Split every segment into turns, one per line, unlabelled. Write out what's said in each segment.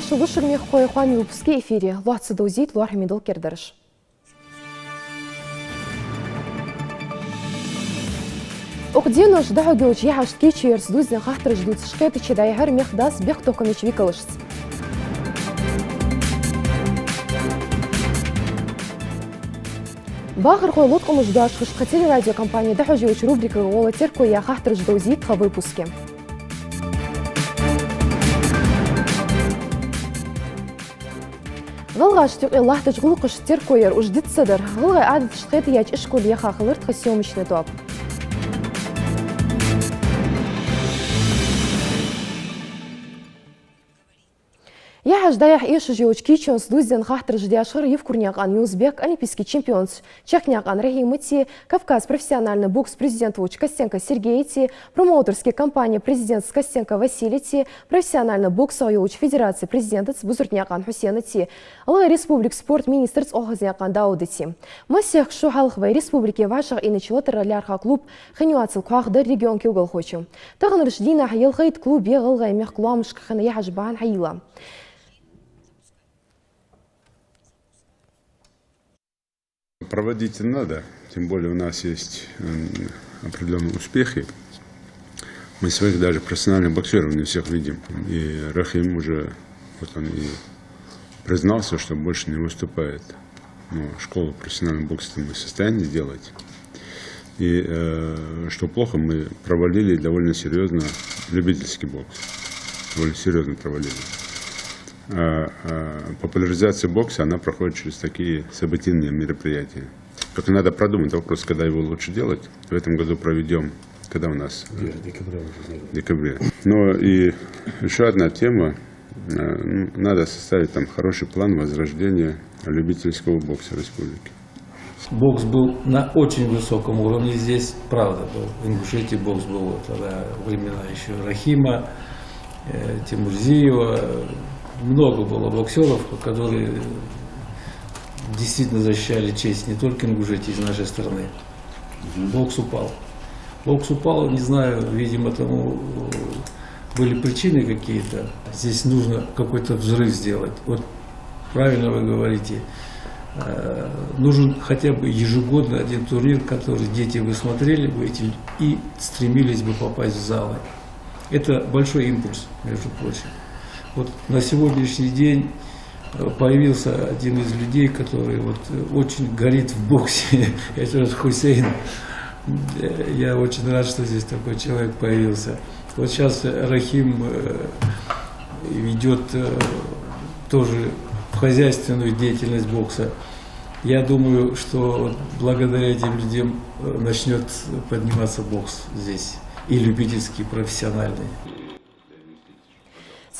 шылышыр мехкой хуами выпуске эфире. Луатсы доузит, луар хамидол кердерыш. Уqdino ждao geuch yahash kechers duzden khahtar jdut shqeti chedai har mexdas bexto komich vikalish. Бахар хойлотком ждаш хшхатели радиокомпания дахожевич рубрика гола терко я khahtar jdozit в выпуске. غلغة اشتق الله تجغلق اشتر كوير وجديد صدر غلغة عادة شقيت ياج اشكول يخا خلرت خسيوم مش ندوب يا جدايح إيش جوج كيتشونس دوزن خاطر جدي أشهر يفكرنيق عن يوزبек олимпийский чемпионс чекняк عن Рахимити Кавказ профессиональный бокс президент Вуч Костенко Сергеевич промоутерские компании президент Костенко Василий профессиональный бокс Оюч Федерации президент Бузуртняк عن Хусенити Алла Республик спорт министр Охазняк عن Даудити Масех Шухалхвай Республики Вашах и начало терралярха клуб Ханюацил Куахдер регион Кюгал Хочу Таган Рождина Хайел Хайт клуб Егал Мех Клуамшка Ханаяха Жбан Хайла
Проводить надо, тем более у нас есть определенные успехи. Мы своих даже профессиональных боксеров не всех видим. И Рахим уже, вот он и признался, что больше не выступает. Но школу профессионального бокса мы в состоянии сделать. И что плохо, мы провалили довольно серьезно любительский бокс. Довольно серьезно провалили. Популяризация бокса, она проходит через такие событийные мероприятия. Только надо продумать вопрос, когда его лучше делать. В этом году проведем, когда у нас? В декабре. Но и еще одна тема. Надо составить там хороший план возрождения любительского бокса в республике.
Бокс был на очень высоком уровне здесь, правда, был. В Ингушетии бокс был тогда времена еще Рахима, Тимурзиева. Много было боксеров, которые действительно защищали честь не только Ингушетии, из нашей страны. Бокс упал. Бокс упал, не знаю, видимо, тому были причины какие-то. Здесь нужно какой-то взрыв сделать. Вот правильно вы говорите. Нужен хотя бы ежегодно один турнир, который дети бы смотрели бы и стремились бы попасть в залы. Это большой импульс, между прочим. Вот на сегодняшний день появился один из людей, который вот очень горит в боксе, это Хусейн. Я очень рад, что здесь такой человек появился. Вот сейчас Рахим ведет тоже хозяйственную деятельность бокса. Я думаю, что благодаря этим людям начнет подниматься бокс здесь, и любительский, и профессиональный.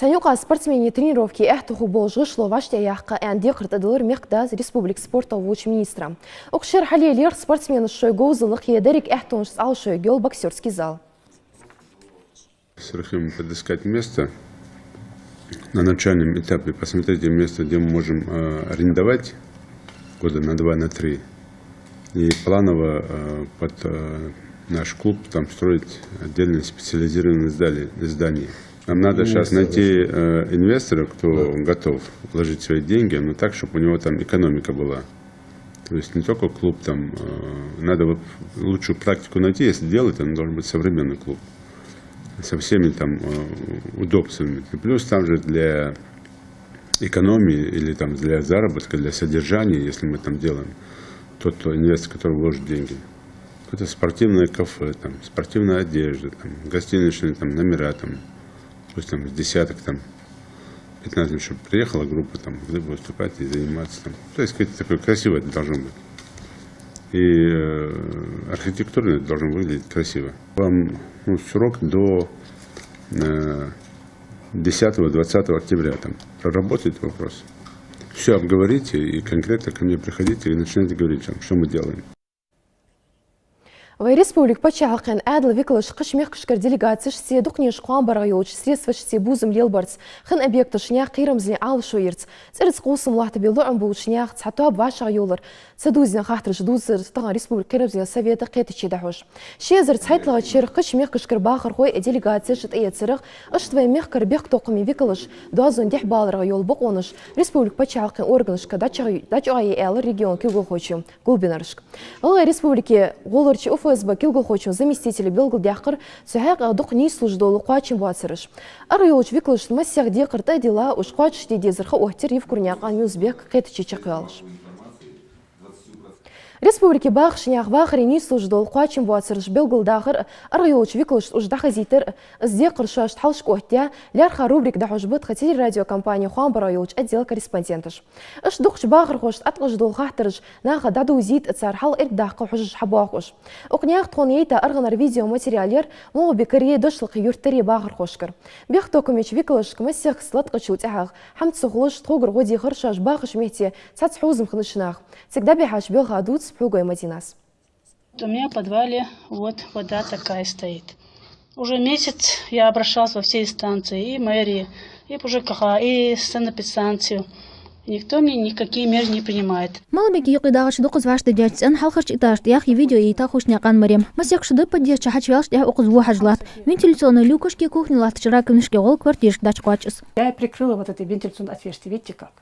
Санюка спортсмены тренировки эхтуху болжы шловаште яхка энди кыртадылыр мехдаз республик спорта вуч министра. Окшер халелер спортсмены шойгоузылық едерик эхтунш ал шойгел боксерский зал.
С Рахимом подыскать место на начальном этапе, посмотреть место, где мы можем арендовать года на 2, на 3. И планово под наш клуб там строить отдельное специализированное здание. Нам надо сейчас найти инвестора, кто готов вложить свои деньги, но так, чтобы у него там экономика была. То есть не только клуб, там надо лучшую практику найти, если делать, он должен быть современный клуб. Со всеми там удобствами. И плюс там же для экономии или там для заработка, для содержания, если мы там делаем, тот инвестор, который вложит деньги. Это спортивное кафе, там, спортивная одежда, там, гостиничные там, номера, там, пусть там с десяток, там, 15 минут, чтобы приехала группа, там, где бы выступать и заниматься. Там. То есть какое-то такое красивое это должно быть. И архитектурно это должно выглядеть красиво. Вам срок до 10-20 октября там, проработать вопрос. Все обговорите и конкретно ко мне приходите и начинайте говорить, что мы делаем.
Республик Пачалқин әділ векіліш қышмеқ күшкір делегацияшсе дұқнеш қуан барға елч средствашсе бузым лелбарц хын объекты шынях қиырымзіне алышу ерц. Ціріц қосым лахты белу ұмбул шынях цатуа башақ елір. Цадузин қақтыр ждузыр тұған республик қиырымзіне советі қетіче дәхуш. Шезір цайтлыға чер қышмеқ күшкір бақыр қой делегация шыт еціріқ ұштывай меқкір бек тоқымы векіліш дуазун дех балырға ел бұқ оныш Республик Пачалқин органышқа дачағайы әлі регион кілгіл қойчу гулбинарышк. Алға республике ғолырчы ФСБ килгул хочун заместитель Белгл Дяхкар сухак дух не служдол куачин буацырыш. Арыйолч виклыш массях декарта дела уж куач дезерха охтер и в курняк анюзбек кэтчи чакалыш. Республики Бахшинях Вахри не служдол куачин буацырыш Белгл Дахар арыйолч виклыш уж дахазитер сдекар шаш тхалш кохтя лярха рубрик дахужбыт хотели радиокомпания Хуан Барайолч отдел корреспондентыш. Аш духч Бахар хошт атлаждол хахтырыш наха дадузит цархал ирдахка хужж хабахуш. Окняк тхонейта арганар видеоматериалер мол бекарие дошлық юртери Бахар хошкар. Бех токумеч виклыш кмассях сладкачут ах хамт сухлыш тхогр годи харшаш бахыш мехте цацхузм хнышнах. Всегда бехаш белха дуц пугай Мадинас.
У меня в подвале вот вода такая стоит. Уже месяц я обращалась во все инстанции, и мэрии, и ПЖКХ, и санэпидстанцию. Никто мне никакие меры не принимает.
Малбеки юқидағыш дұқыз вашты дәртсен халқырч иташт яхи видео и тахушняқан марем. Масяк шуды поддержь чахачвялш дях уқыз вухажлат. Вентиляционный люкушки кухни латыш ракымнышке гол квартиршк дачквачыс.
Я прикрыла вот это вентиляционное отверстие, видите как?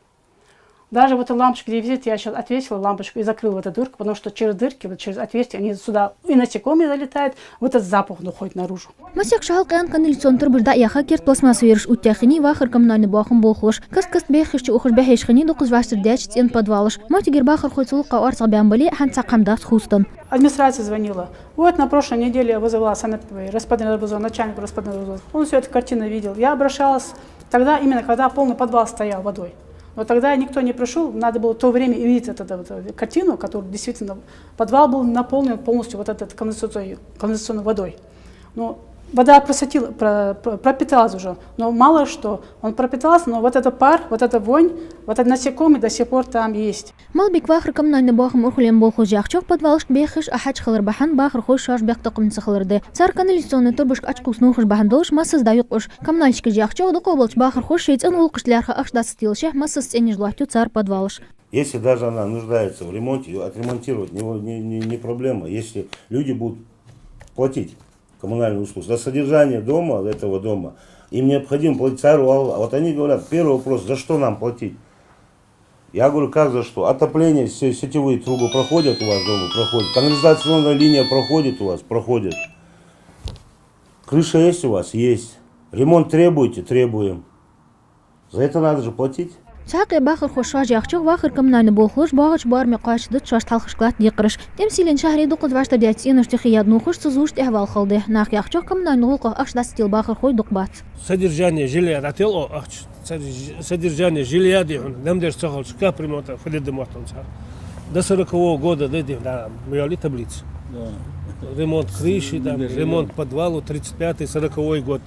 Даже вот эта лампочка, где висит, я сейчас отвесила лампочку и закрыла вот эту дырку, потому что через дырки, вот через отверстие, они сюда и насекомые залетают, вот этот запах уходит наружу.
Масяк шалқиян канализацион турбырда яха керт пластмасс верш уттяхини вахыр коммунальный бахым болхуш. Каст бехишчи ухуш бехишхини дұқыз ваштыр дячт ен подвалыш. Матигер бахыр хойцулыққа арцал бямбали ханца қамдас хустан.
Администрация звонила. Вот на прошлой неделе я вызывала начальник Роспотребнадзора. Он всю эту картину видел. Я обращалась тогда, именно когда полный подвал стоял водой. Но тогда никто не пришел, надо было в то время увидеть эту картину, которую действительно подвал был наполнен полностью вот этой канализационной водой. Но вода пропиталась уже, но мало что. Он пропитался, но вот этот пар, вот эта вонь, вот этот насекомый до сих пор там есть.
Малбек вахр коммунальный бахым урхулен болхуз яхчок подвалышк бехиш ахач хылыр бахан бахр хой шаш бек токымцы хылырды. Цар канализационный турбышк очкус нухуш бахан долш массыз даюк уш. Коммунальщик яхчок докобылч бахр хой шейцен улкышлярха ахшдас стилшах массыз ценежлахтю цар подвалыш.
Если даже она нуждается в ремонте, ее отремонтировать не проблема, если люди будут платить коммунальную услугу за содержание дома, этого дома, им необходимо платить цару Аллах. Вот они говорят, первый вопрос, за что нам платить? Я говорю, как за что? Отопление, сетевые трубы проходят у вас дома? Проходят. Канализационная линия проходит у вас? Проходит. Крыша есть у вас? Есть. Ремонт требуете? Требуем. За это надо же платить.
Саақи бахыр хошаш яхчок вахыр коммунальный болхуш багыч бар меқашды шаш талхышклат декрыш. Темсилен шахри дұқыз ваштар дятсин ұштықи яднухыш сызушт әвал қылды. Нақ яхчок коммунальный олқы ақшдас стил бахыр хой дұқбат.
Содержание жилья рател содержание жилья дехун намдер сахал шкаф ремонта фалидематон цар. До 40-го года да брали таблицу. Ремонт крыши, ремонт подвалу 35-40 год.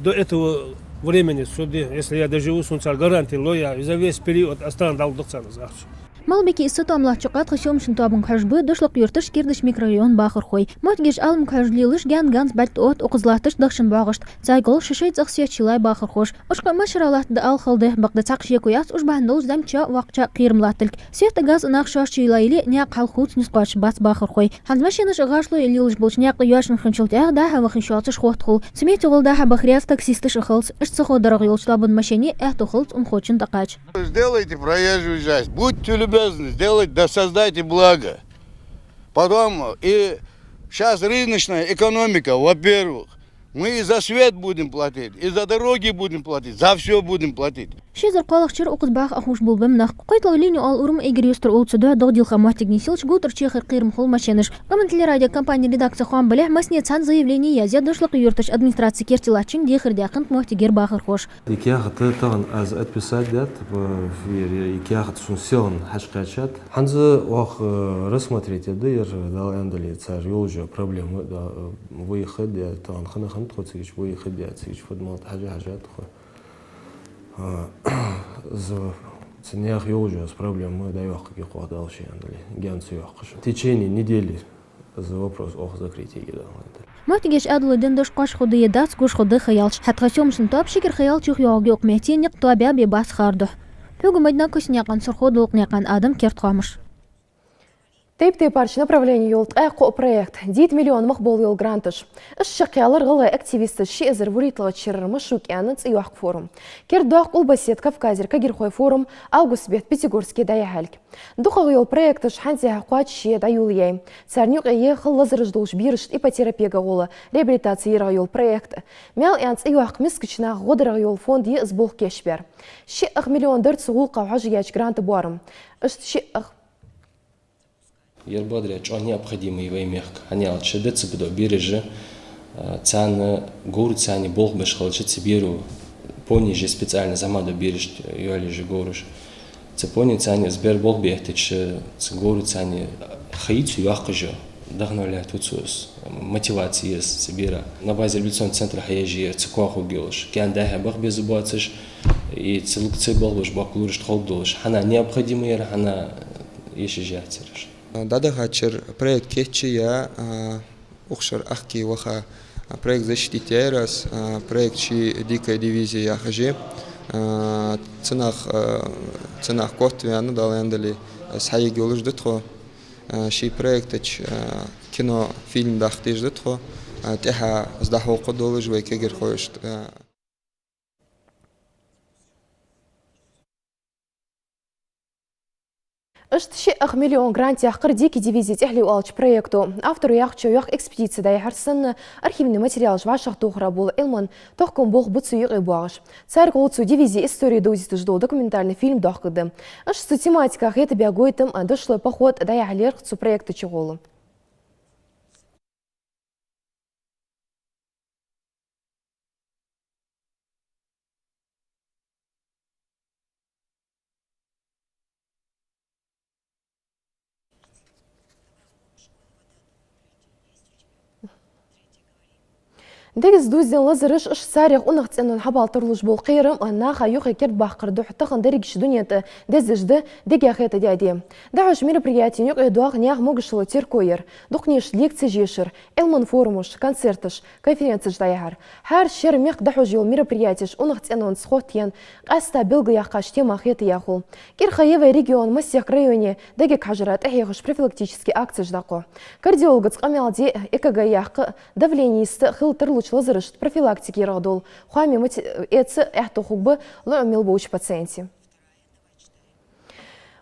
До этого времени суды, если я доживу, сунцар гарантии лоя, и за весь период остану дал доцана завтра.
Малбеки иссату амлахчуқат хышом шинтуабын қажбы дұшлық юртыш кердіш микрорайон бақыр қой. Мотгеш алым қажлилыш ганс бәлт от оқызлатыш дықшын бағышт. Зайгол шышай цақсия чилай бақыр қош. Ұшқа машыралатты алқылды бақды цақ жекуяс ұшбағында ұздамча вақча қиырымлаттылк. Сефті газ ұнақ шаш чилайлы няқ қалқуыц нұсқач бас бақыр қой. Ханзмашиныш ұғашлы еліліш бұлш няқлы юашын хыншылтяқ да вақын шуатыш қоқтқыл. Сметі ғылда бақриаз таксистыш ұқылс. Үш цықодарық елшылабын машине әхті ұқылс ұнқочын тақач.
Сделайте проезжую часть, будьте любезны. Сделать, да создайте благо. Потом, и сейчас рыночная экономика, во-первых, мы и за свет будем платить, и за дороги будем платить, за все будем платить.
Шезер қалақчыр оқыз бақ ахуш болбым нақ. Қойтла линию ал урым эгер олцыда дағдилха матигнесилч гутыр чехыр қирым хол машиныш. Комментли радиокомпания редакция Хуан Балях масне цан заявление язя дошлық юртыш администрации кертилачин дехыр дяқынт мохтигер бақыр хош.
Икияхат тағын аз отписать дят, икияхат сунсилан хашқачат. Ханзы оқ рассмотреть еді, дал әндалі цар юлжа проблемы выехать дят, тағын ханахын тқоцигич выехать дят, цигич фадмалт хажа тұқы. Ценях юлжа с проблемой даёх каких-то дальше, в течение недели за вопрос ох закрытия гида.
Мотигеш адлы дендош қаш худы едац гуш худы хаялш. Хатқа сёмшын топ шикер хаял чух йоги оқметенек туабя бебас харды. Пёгу мэдна көсняқан сурходы оқняқан адам керт қамыш.
Тейп парч направление юлт эко проект 10 миллион махбол юл грантыш. Шақиялар ғылы активисты шезір вуритлова чырырмы шукяныц и уақ форум. Кердуақ улбасет Кавказер Кагирхой форум август бет Пятигорский даяхальк. Духал юл проектыш ханзи хақуат шед аюл ей. Царнюк ее хыллазырыждулш бирышт ипотерапия голы реабилитация юл проект. Мял янц и уақ мискычна ғодыра юл фонд е сбол кешбер. $1 миллион дырцы қавхажы яч гранты буарым.
Ербадря, что необходимый ваймех, они алчедцы будут бережи, цаны горы цаны бог бешхал чецеберу, пониже специально замаду бережь, юали же горыш, цепони цаны сбер бог бехтич, горы цаны хаицу юахкажу, дагнули туцус, мотивации есть собира. На базе революционного центра хаяжи цикуаху гилш, киандая бах безубациш и целукцы болгуш баклуриш холдулш, хана необходимый, хана еще жертвишь.
Дада хачер проект кетчи я ухшар ахки ваха проект защитить раз проект чи дикая дивизия я хажи ценах кот вяну далендали саи гёлж дэтхо ши проект кино фильм дахтиж дэтхо теха здахо кодолж ве кегер хоешт.
$1 миллион грант яхкыр дики дивизия техли уалч проекту. Автору яхчу ях экспедиция да яхарсын архивный материал жвашах тухра был элман тохком бог буцу юг и буаш. Царь голцу дивизии истории доузиты ждал документальный фильм дохкады. Аж с тематиках это биагойтом дошло поход да яхалерхцу проекта чуголу. Дегіз дузден лазырыш үш сарих ұнақ ценін хабал тұрлыш бол қиырым наға юқ екерт баққырды ұқтықын дәрігіш дүниеті дәзіжді деге әқеті дәде. Дәғыш мероприятиен юқ едуақ неғ мұғышылы тер койыр. Дұқнеш лекция жешір, элман форумыш, концертыш, конференцияш даяғар. Әр шер меқ дәғыш ел мероприятиш ұнақ ценін сқоттен қаста білгі яқаш тем әқеті яқыл. Керхаевай регион Масияқ районе деге қажырат әйеғыш профилактический акция ждақо. Кардиологыц қамелде экага яқы давлениесті қыл лазырыш профилактики радол. Хуами мать эце эхто хубы ломил боуч пациенти.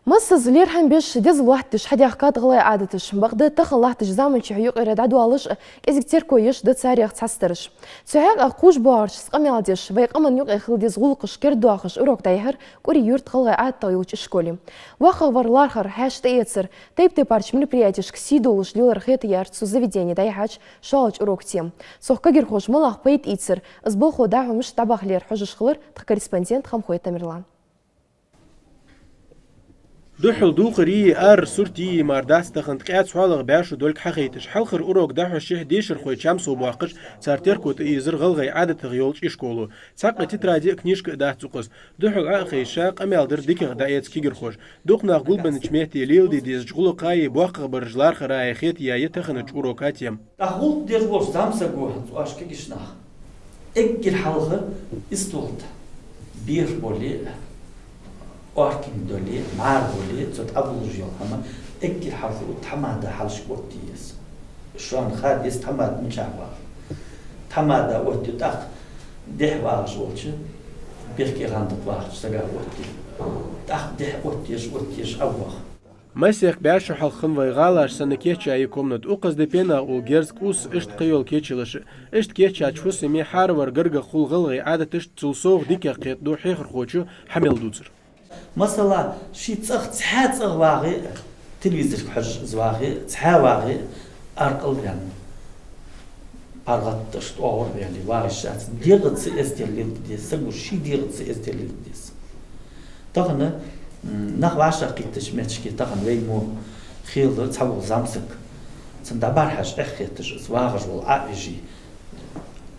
Масса злер хамбеш дезлуахтиш хадяхкат глай адатиш. Багда тахалахтиш заманчи юк ирад адуалыш кезиктер койыш да царях цастырыш. Цяг акуш барш скамялдиш вайкаман юк эхил дезгулкыш кердуахыш урок дайхар кури юрт глай адтаюч школе. Ваха варлархар хэшта эцер тейпте парч мероприятиш ксидулыш лилар хэт ярцу заведение дайхач шалч урок тем. Сохкагир хош малах пейт ицер сбол ходахумш табахлер хожышхлыр корреспондент хамхой Тамерлан.
دوحل دوقري سورتي مارداس تخنت قاعد سوالغ باش دولك حقيتش حلخر اوروك داحو الشيح ديشر خوي شمس وباقش سارتير كوت يزر غلغي عادة غيولش اشكولو ساق تترادي كنيشك داح تقص دوحل اخيشا قمالدر ديك غدايت كيغر خوش دوقنا قلبن چميتي ليل دي ديزجغلو قاي بواق برجلار خراي خيت يا تخنت اوروكاتيم
تاخول دير وش زامسا جوه اشكي كشنا اجل حلخر استولت بير بولي أركين دولي مار بولي زود أبو الجيل هما إكل حرف وتحمد حلش قطيس شلون خاد يستحمد من شعبه تحمد وقت تأخ ده واش وقت بيحكي عندك واش سجى وقت تأخ ده وقتيش أوه
مسيح باش حلخن ويغالاش سنة كيتش أي كومنت أوقز دبينا وجرزك أوس إشت قيول كيتشلش إشت كيتش أشوس مي حارور جرجا خول غلغي عادة إشت تلصوغ ديك قيت دو حيخر خوتشو حمل دوزر
مثلا شي تسحات واغي تلفزيون حج زواغي تسحا واغي ارقل يعني ارغطش اور يعني واغي شات ديغت سي استيل دي سغو شي ديغت سي استيل دي طغنا نخ واشا قيتش ماتشكي طغن ويمو خيل تصاو زامسك سندا بارحش اخيتش زواغش والعاجي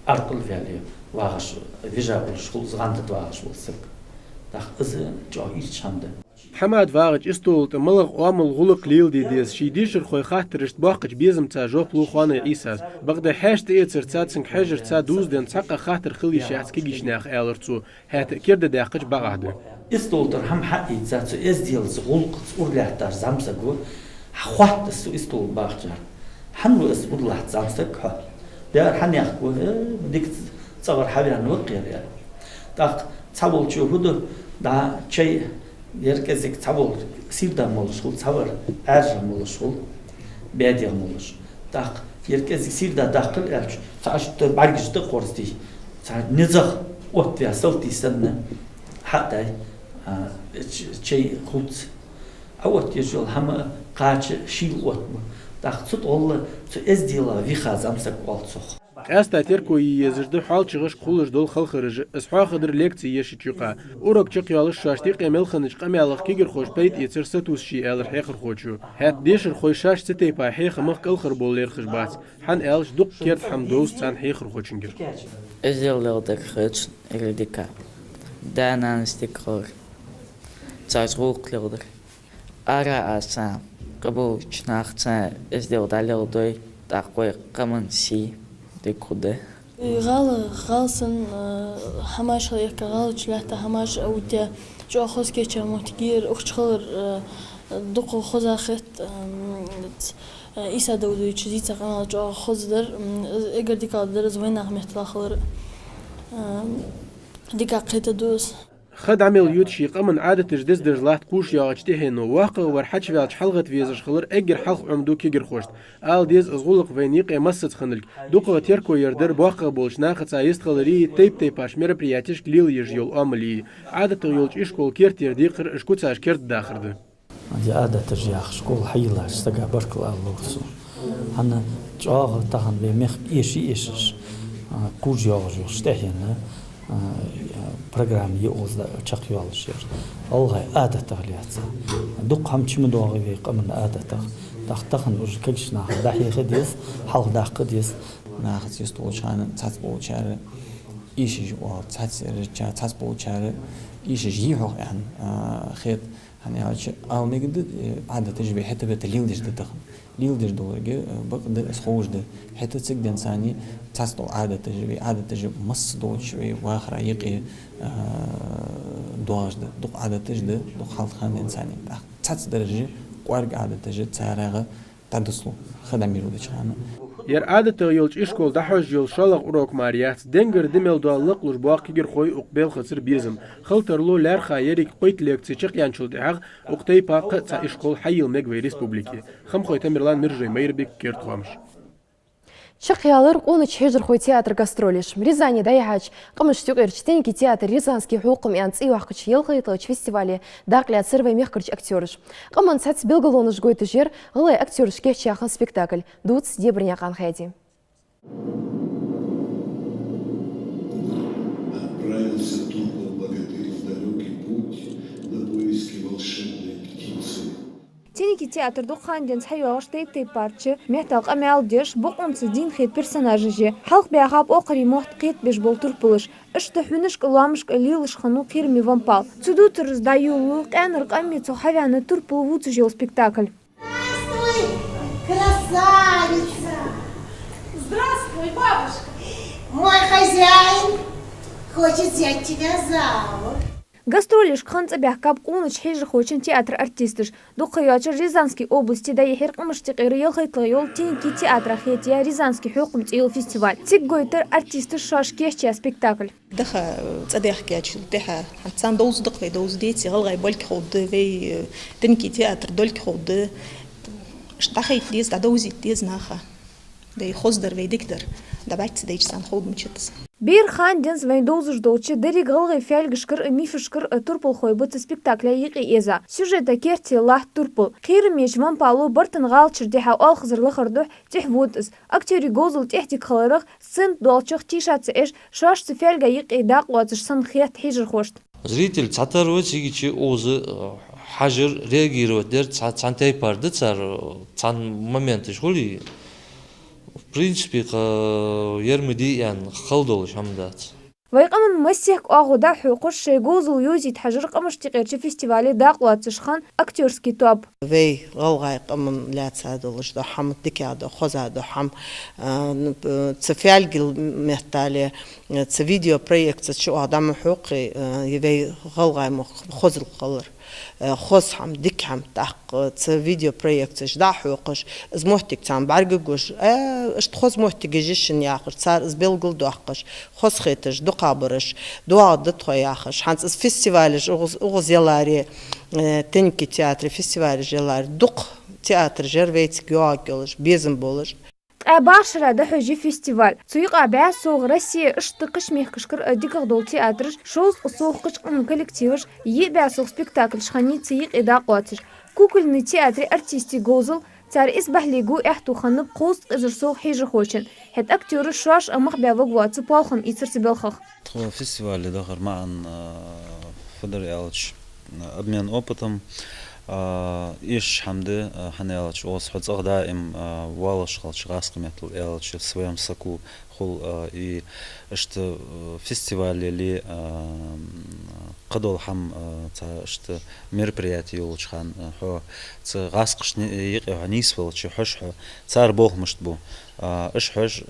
ارقل يعني واغش فيجا والشغل زغانت واغش والسك داخ إذا جاهير شامده
حماد واغج استولت ملغ وامل غلق ليل ديز شيديشر خوي خاطرشت باقج بيزم تا جوب لو خوانه عيسى بغدا حاشت ايتر تاتسن حجر تا دوز دن تاق خاطر خلي شاتسكي جيشناخ الرتو هات كيرد داقج باغاد
استولتر هم حقي تاتسو از ديلز غلق اورلاحتار زامسغو خوات سو استول باغجار حنو اس اورلاحت زامسغ خ دار حنيخو ديك تصور حبيان وقير يعني داق تابولچو هدو دا چي Herkesik tabur sivdan moluşul, tabur er moluşul, bediğ moluş. Tak herkesik sivda dakıl erç. Taştı bargıçtı korsti. Nizah ot ya salti sanne. Hatta şey kut. Avot yejul hama qaç şil ot mu. Tak tut olla tu ezdila viha zamsak oltsoq.
أستا تركو يزجد حال شغش خولش دول خلخرج اسحا خدر ليكتي يشتيقا أورك تقيال الشاشتي قيمل خنج قميالخ كيجر خوش بيت يتسر ستوس شي آلر حيخر خوشو هات ديشر خوي شاش ستي با حيخ مخ الخر بولير خشبات حن آلش دق كيرت حمدوس تان حيخر خوشنجر
أزيل لودك خدش إرديكا دانا نستيقر تاج غوق لودر أرا أسام قبول شناختا أزيل دالودوي تاقوي قمن سي كده
غالسن هماش خليك غالش لحتى هماش أو تا جو خذ كيتش متجير أخشخر دق خذ أخت إيسا دودي تشزي تقام جو خذ در إجر ديك در زوين أخمت الآخر ديك قيت دوس
خد عمل يوتشي قمن عادة تجدز درجلات قوش ياغجتي هنو واقع ورحتش فيالش حلغت فيزش خلر اجر حلق عمدو كيجر خوشت آل ديز ازغولق فينيق امسد خنلك دوقا تيركو يردر واقع بولش ناخد سايست خلري تيب باش мероприятиш глил يجيول عملي عادة يولش اشكول كيرت يرديقر اشكو تاش كيرت داخرده
دي عادة ترجيخ شكول حيلا استقا بركل اللوكسو هنا جاغ تاخن بمخ ايشش قوج ياغجو شتاهينا программа يوزد чакьял шер алгай ада таглиатса дук хам чимдоги ви камн ада тахтахн уж кэгшна дахи хедис хал дах дис нахс есть очан цац болчар ишиж ва цац рча цац болчар ишиж йох ан хет hani aç almegde ада тежбе хета бет лилдиш дтахн лилдиш дорге бакда схожда хета цигден сани цац до ада тежбе мас до шве вахра يقي دوажда до ада тежде до халхан инсани цац درجه قارق ада теже царага тадслу хадамиру дечана
ير عادة يولش إشكول دحوش يول شالق أوروك ماريات دنجر دمل دوالق لش باقي جر خوي أقبل خسر بيزم خلتر لو لار خيرك قيت لك تشق ينشل دعاغ وقتي باق تا إشكول حيل مجوي ريسبوبليكي خم خوي تمرلان مرجي ميربك كيرت خامش
شقيالر قونج حجر خوي تياتر гастролиш. Рязани даягач қамыш тюгерчтенки театр Рязанский хукым янц и вахкыч елхайтылыч фестивале дақля цирвай мехкырч актерыш. Қаман сац белголоныш гойты жер ғылай актерыш кеччахан спектакль дуц дебрняқан хайди.
Отправился Турбал богатырь в далекий путь на поиски волшебной птицы.
Теники театр духанден сайош тейп парчы металл амел деш бокунцы дин хет персонажы же халк бягап окри мохт кет беш бол турпылыш ышты хүниш кыламыш лилыш хану кирми вампал цуду турз даюлу кэнр ками цохавяны турпыл вуц жил спектакль.
Красавица! Здравствуй, бабушка! Мой хозяин хочет взять тебя замуж.
Гастролиш ханца бяхкап куныч хежи хочен театр артистыш. Духаячы Рязанской области да ехер кымыштык ел хайтлы йол тенки театра хетия Рязанский хукум тил фестиваль. Тик гойтер артисты шашкешча спектакль.
دخا تصدق كاتش تها حتى دوز دقي دوز ديتي غلغي بالك خود في تنكي تياتر دولك خود اشتخيت ديز دوزي ديز ناخا دي خزدر في دكتر دبعت ديش سان خود مشتس
بير خان دنس وين دوزش دوتش دري غلغي فالغشكر ميفشكر турпул хойбыт спектакля يقي إزا سюжета كيرتي الله турпул خيرميش من بالو برتن غالچر ديها ал хызырлыхырдух тихвутыз актери гозул техтик халырых сын долчых тишацы эш шаш фальга يقي дақуатыш сын хет хижер хошт
зритель цатарой чигичи озы хажыр реагировать дер цантай парды цар цан моменты шоли в принципе ермиди ян халдол шамдат
ويقمن مسيح أغودا حقوش جوزو يوزي حجر قمش تقيرش فيستيفالي داقلات تشخان أكتورسكي توب
في غلغاي قمن لا تساعدوش ده حم تكادو خزادو حم تسفيالجل مهتالي تسفيديو بريكت شو عدم حقوقي يبي غلغاي خز القلر خص حم ديك حم تحق فيديو بريكتش دا حقوقش از محتك تام برجوش اشت خص محتك جيشن ياخر صار از بلغل دوقش خص خيتش دو قابرش دو عدت خو ياخش حنس از فيستيفالش اوغز يلاري تنكي تياتر فيستيفالش يلار دوق تياتر جرفيت جواكلش بيزن بولش
أباشرة ده حجي فيستيفال سويق أبيع صوغ روسيا اشتقش ميخكشكر ديك غدول تياترش شوز صوغ قش كولكتيفش يبيع صوغ سبيكتاكل شخاني تسيق إدا قواتش كوكل ني تياتري ارتيستي غوزل تار إسبح ليغو إحتو خنب قوس إزر صوغ حيجر خوشن هت أكتور شواش أمخ بيوغ واتس بالخم إيتر سبيلخخ
فيستيفال داخل معا فدر إلش обмен опытом إيش حمد حنيلش أوس حد دائم والش خلش غاسق مثل إلش своем соку خل и إشت فيستيفال اللي قدول حم إشت мероприятие يولش خان هو غاسقش يقع نيسفل شو حش صار بوه مشت بو إيش حش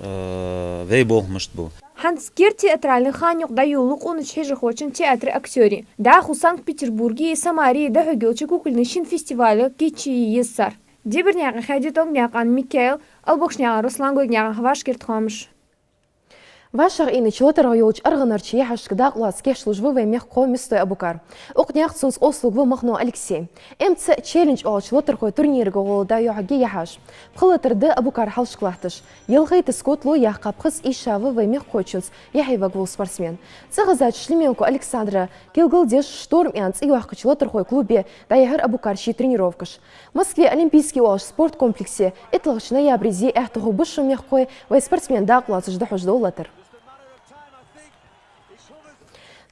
في بوه مشت بو
Ханс кер театральный ханюк да юлук он чхежи хочен театр актери. Да ху Санкт-Петербурге и Самаре да хөгелчи кукольный шин фестивале кичи ессар. Деберняга хадитон някан Микаэл, албокшняга Руслан гойняга хвашкерт хамш.
Вашар ины чилотер гойоч арганарчи яхаш кдак лас кеш службы в мех комистой Абукар. Окняк сунс ослуг в махно Алексей. МЦ челлендж о чилотер гой турнир гол да яги яхаш. Бхылатыр да Абукар халш клахтыш. Елгай тискотлу яхкап кыз ишавы в мех хочунс яхайва гол спортсмен. Цагазач Шлеменко Александра Гилгылдеш шторм янц и яхка чилотер гой клубе да яхар Абукарчи тренировкаш. В Москве Олимпийский ош спорт комплексе итлыгыш ноябрезе эхтыгы бышы мех кой вай спортсмен да класыш да хождолатыр.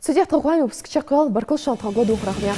Судья Трухами выпуск чакал, баркал шантал году храх мяч.